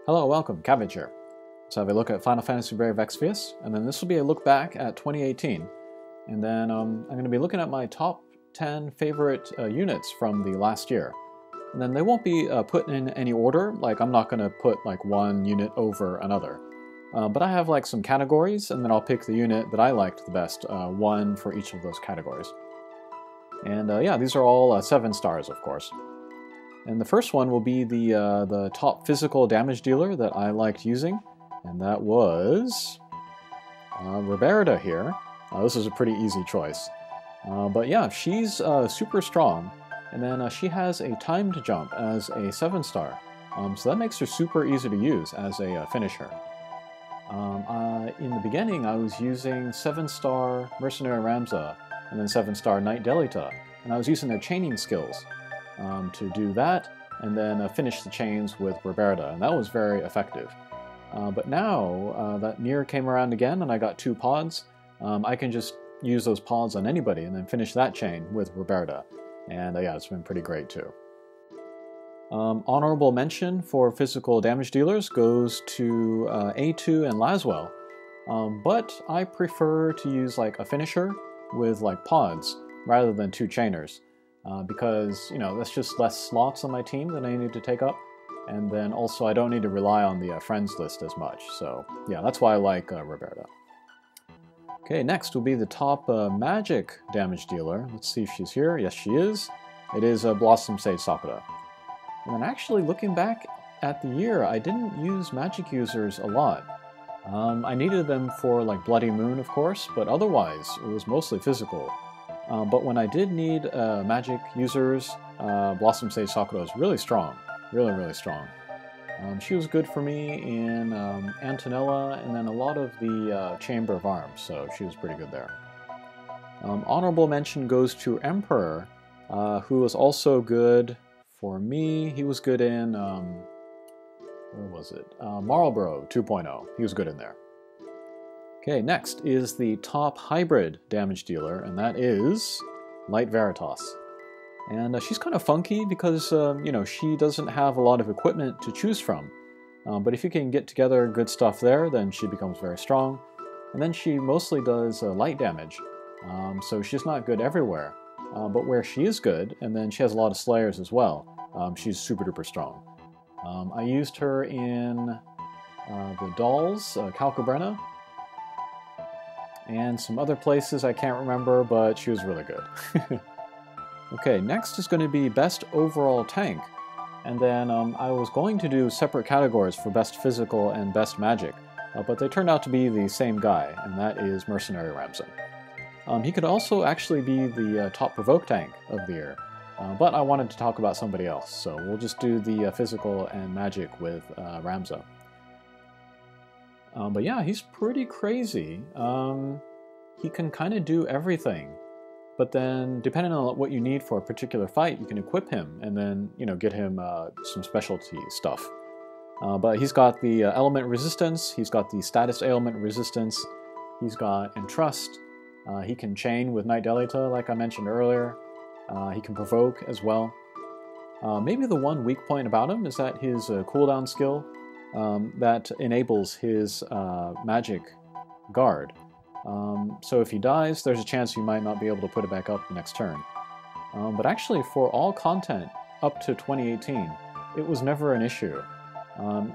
Hello, welcome, Cabbage here. Let's have a look at Final Fantasy Brave Exvius, and then this will be a look back at 2018. And then I'm going to be looking at my top 10 favorite units from the last year. And then they won't be put in any order, like I'm not going to put like one unit over another. But I have like some categories, and then I'll pick the unit that I liked the best, one for each of those categories. And yeah, these are all 7 stars, of course. And the first one will be the top physical damage dealer that I liked using, and that was REBERTA here. This is a pretty easy choice. But yeah, she's super strong, and then she has a timed jump as a 7-star, so that makes her super easy to use as a finisher. In the beginning, I was using 7-star Mercenary RAMZA, and then 7-star Knight Delita, and I was using their chaining skills to do that, and then finish the chains with REBERTA, and that was very effective. But now that Nier came around again and I got 2 pods, I can just use those pods on anybody and then finish that chain with REBERTA, and yeah, it's been pretty great too. Honorable mention for physical damage dealers goes to A2 and Laswell, but I prefer to use like a finisher with like pods rather than 2 chainers. Because, you know, that's just less slots on my team than I need to take up, and then also I don't need to rely on the friends list as much, so yeah, that's why I like REBERTA. Okay, next will be the top magic damage dealer. Let's see if she's here. Yes, she is. It is Blossom Sage Sakura. And then actually looking back at the year, I didn't use magic users a lot. I needed them for like Bloody Moon, of course, but otherwise it was mostly physical. But when I did need magic users, Blossom Sage Sakura was really strong. Really strong. She was good for me in Antonella and then a lot of the Chamber of Arms, so she was pretty good there. Honorable mention goes to Emperor, who was also good for me. He was good in, where was it? Marlborough 2.0. He was good in there. Okay, next is the top hybrid damage dealer, and that is Light Veritas. And she's kind of funky because, you know, she doesn't have a lot of equipment to choose from. But if you can get together good stuff there, then she becomes very strong. And then she mostly does light damage, so she's not good everywhere. But where she is good, and then she has a lot of slayers as well, she's super duper strong. I used her in the Dolls, Calcabrenna, and some other places I can't remember, but she was really good. Okay, next is going to be Best Overall Tank, and then I was going to do separate categories for Best Physical and Best Magic, but they turned out to be the same guy, and that is Mercenary RAMZA. He could also actually be the top Provoke tank of the year, but I wanted to talk about somebody else, so we'll just do the physical and magic with RAMZA. But yeah, he's pretty crazy. He can kind of do everything, but then depending on what you need for a particular fight, you can equip him and then, you know, get him some specialty stuff. But he's got the element resistance, he's got the status ailment resistance, he's got entrust, he can chain with Knight Delita like I mentioned earlier, he can provoke as well. Maybe the one weak point about him is that his cooldown skill that enables his magic guard. So if he dies, there's a chance you might not be able to put it back up the next turn. But actually, for all content up to 2018, it was never an issue.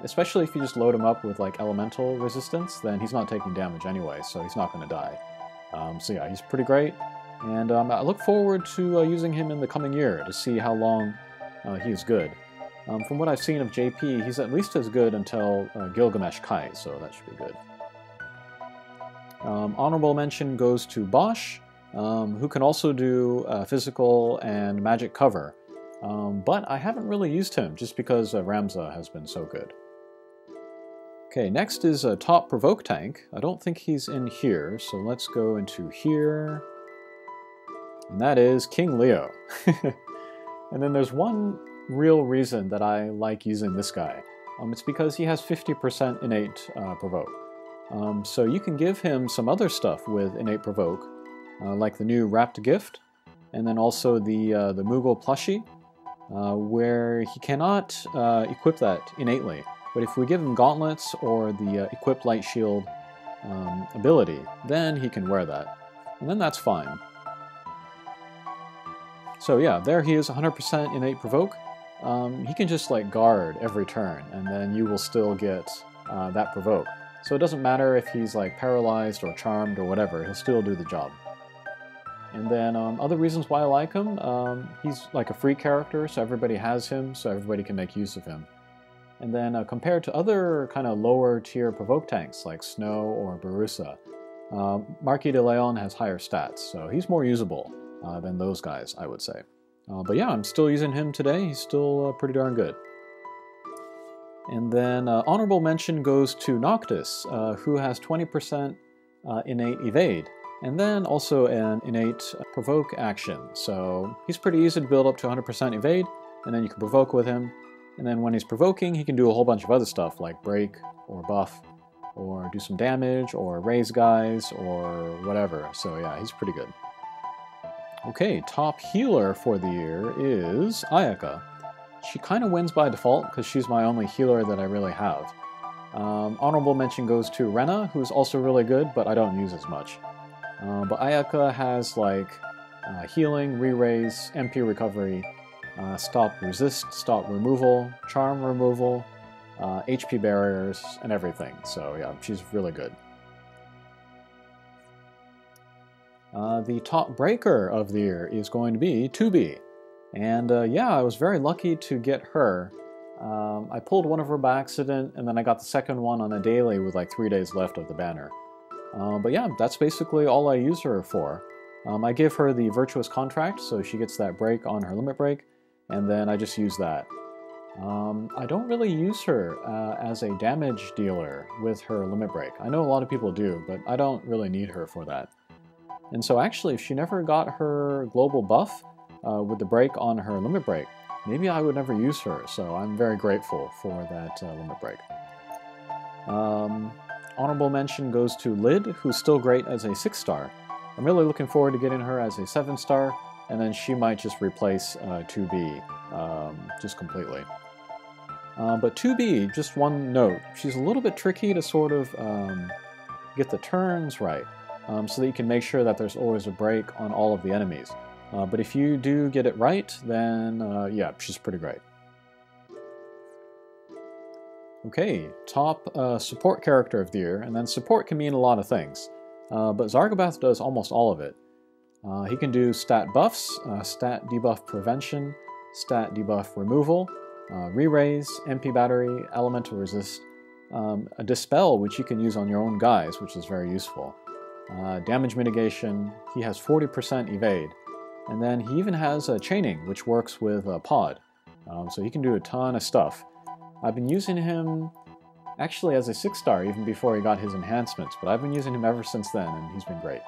Especially if you just load him up with like elemental resistance, then he's not taking damage anyway, so he's not going to die. So yeah, he's pretty great, and I look forward to using him in the coming year to see how long he is good. From what I've seen of JP, he's at least as good until Gilgamesh Kai, so that should be good. Honorable mention goes to Bosch, who can also do physical and magic cover, but I haven't really used him just because RAMZA has been so good. Okay, next is a top Provoke tank. I don't think he's in here, so let's go into here, and that is King Leo. And then there's one real reason that I like using this guy. It's because he has 50% innate provoke. So you can give him some other stuff with innate provoke, like the new Wrapped Gift, and then also the Moogle plushie, where he cannot equip that innately. but if we give him gauntlets or the equipped light shield ability, then he can wear that, and then that's fine. So yeah, there he is, 100% innate provoke. He can just like guard every turn, and then you will still get that provoke. So it doesn't matter if he's like paralyzed or charmed or whatever, he'll still do the job. And then other reasons why I like him, he's like a free character, so everybody has him, so everybody can make use of him. And then compared to other kind of lower tier provoke tanks like Snow or Barusa, Marquis de Leon has higher stats, so he's more usable than those guys, I would say. But yeah, I'm still using him today. He's still pretty darn good. And then honorable mention goes to Noctis, who has 20% innate evade, and then also an innate provoke action. So he's pretty easy to build up to 100% evade, and then you can provoke with him. And then when he's provoking, he can do a whole bunch of other stuff like break or buff, or do some damage, or raise guys, or whatever. So yeah, he's pretty good. Okay, top healer for the year is Ayaka. She kind of wins by default because she's my only healer that I really have. Honorable mention goes to Rena, who's also really good, but I don't use as much. But Ayaka has like healing, re-raise, MP recovery, stop resist, stop removal, charm removal, HP barriers, and everything. So yeah, she's really good. The top breaker of the year is going to be 2B. And yeah, I was very lucky to get her. I pulled one of her by accident, and then I got the second one on a daily with like 3 days left of the banner. But yeah, that's basically all I use her for. I give her the Virtuous Contract, so she gets that break on her limit break, and then I just use that. I don't really use her as a damage dealer with her limit break. I know a lot of people do, but I don't really need her for that. And so actually, if she never got her global buff with the break on her limit break, maybe I would never use her, so I'm very grateful for that limit break. Honorable mention goes to Lid, who's still great as a 6-star. I'm really looking forward to getting her as a 7-star, and then she might just replace 2B just completely. But 2B, just one note, she's a little bit tricky to sort of get the turns right, so that you can make sure that there's always a break on all of the enemies. But if you do get it right, then yeah, she's pretty great. Okay, top support character of the year, and then support can mean a lot of things, but ZARGABAATH does almost all of it. He can do stat buffs, stat debuff prevention, stat debuff removal, re-raise, MP battery, elemental resist, a dispel which you can use on your own guys, which is very useful, damage mitigation, he has 40% evade, and then he even has chaining, which works with pod, so he can do a ton of stuff. I've been using him actually as a 6-star even before he got his enhancements, but I've been using him ever since then, and he's been great.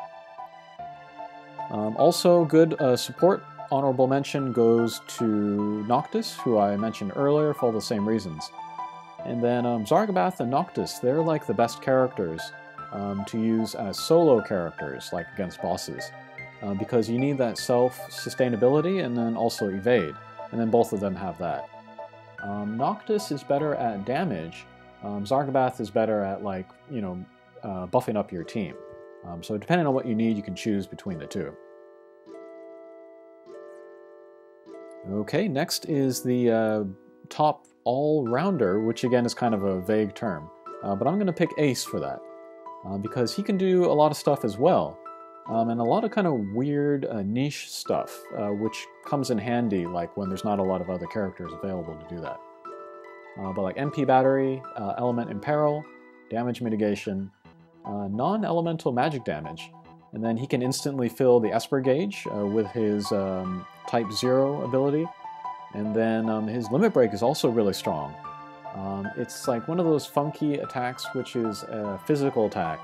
Also good support honorable mention goes to Noctis, who I mentioned earlier for all the same reasons. And then ZARGABAATH and Noctis, they're like the best characters to use as solo characters, like against bosses, because you need that self-sustainability and then also evade, and then both of them have that. Noctis is better at damage, ZARGABAATH is better at, like, you know, buffing up your team. So depending on what you need, you can choose between the two. Okay, next is the top all-rounder, which again is kind of a vague term, but I'm going to pick Ace for that, because he can do a lot of stuff as well, and a lot of kind of weird niche stuff, which comes in handy like when there's not a lot of other characters available to do that. But like MP battery, element imperil, damage mitigation, non-elemental magic damage, and then he can instantly fill the Esper gauge with his type 0 ability, and then his limit break is also really strong. It's like one of those funky attacks which is a physical attack,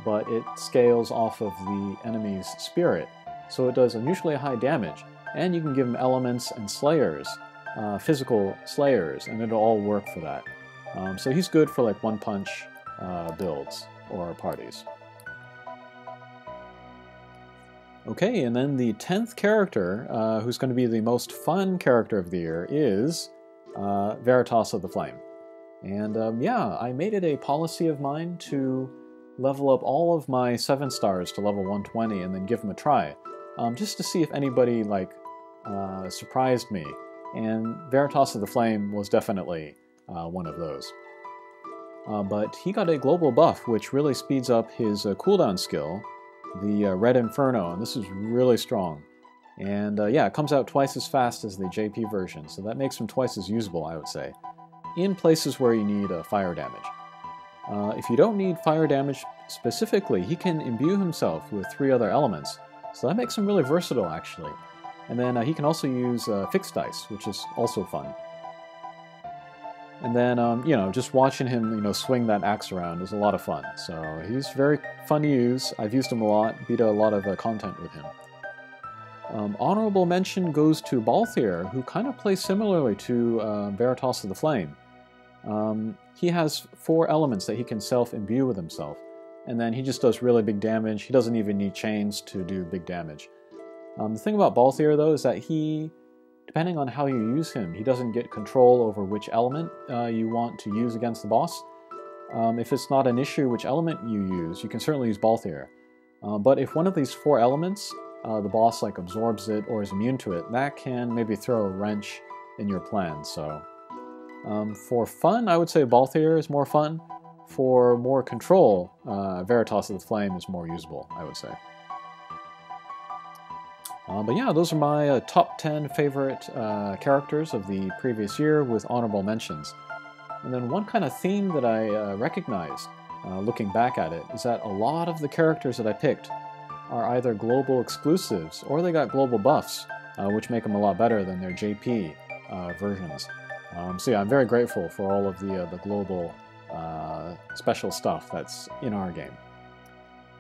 but it scales off of the enemy's spirit, so it does unusually high damage, and you can give him elements and slayers, physical slayers, and it'll all work for that. So he's good for like one-punch builds or parties. Okay, and then the 10th character, who's going to be the most fun character of the year, is Veritas of the Flame. And yeah, I made it a policy of mine to level up all of my 7 stars to level 120 and then give them a try, just to see if anybody surprised me. And Veritas of the Flame was definitely one of those. But he got a global buff, which really speeds up his cooldown skill, the Red Inferno, and this is really strong. And yeah, it comes out twice as fast as the JP version, so that makes him twice as usable, I would say, in places where you need fire damage. If you don't need fire damage specifically, he can imbue himself with 3 other elements, so that makes him really versatile, actually. And then he can also use fixed dice, which is also fun. And then, you know, just watching him, swing that axe around is a lot of fun. So he's very fun to use. I've used him a lot, beat a lot of content with him. Honorable mention goes to Balthier, who kind of plays similarly to Veritas of the Flame. He has 4 elements that he can self-imbue with himself, and then he just does really big damage. He doesn't even need chains to do big damage. The thing about Balthier, though, is that he, depending on how you use him, he doesn't get control over which element you want to use against the boss. If it's not an issue which element you use, you can certainly use Balthier. But if one of these 4 elements, the boss absorbs it or is immune to it, that can maybe throw a wrench in your plan. So for fun, I would say Balthier is more fun. For more control, Veritas of the Flame is more usable, I would say. But yeah, those are my top 10 favorite characters of the previous year with honorable mentions. And then one kind of theme that I recognized, looking back at it, is that a lot of the characters that I picked are either global exclusives or they got global buffs, which make them a lot better than their JP versions. So yeah, I'm very grateful for all of the global special stuff that's in our game.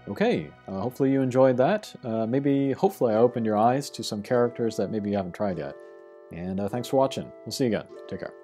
Okay, hopefully you enjoyed that. Hopefully I opened your eyes to some characters that maybe you haven't tried yet. And thanks for watching. We'll see you again. Take care.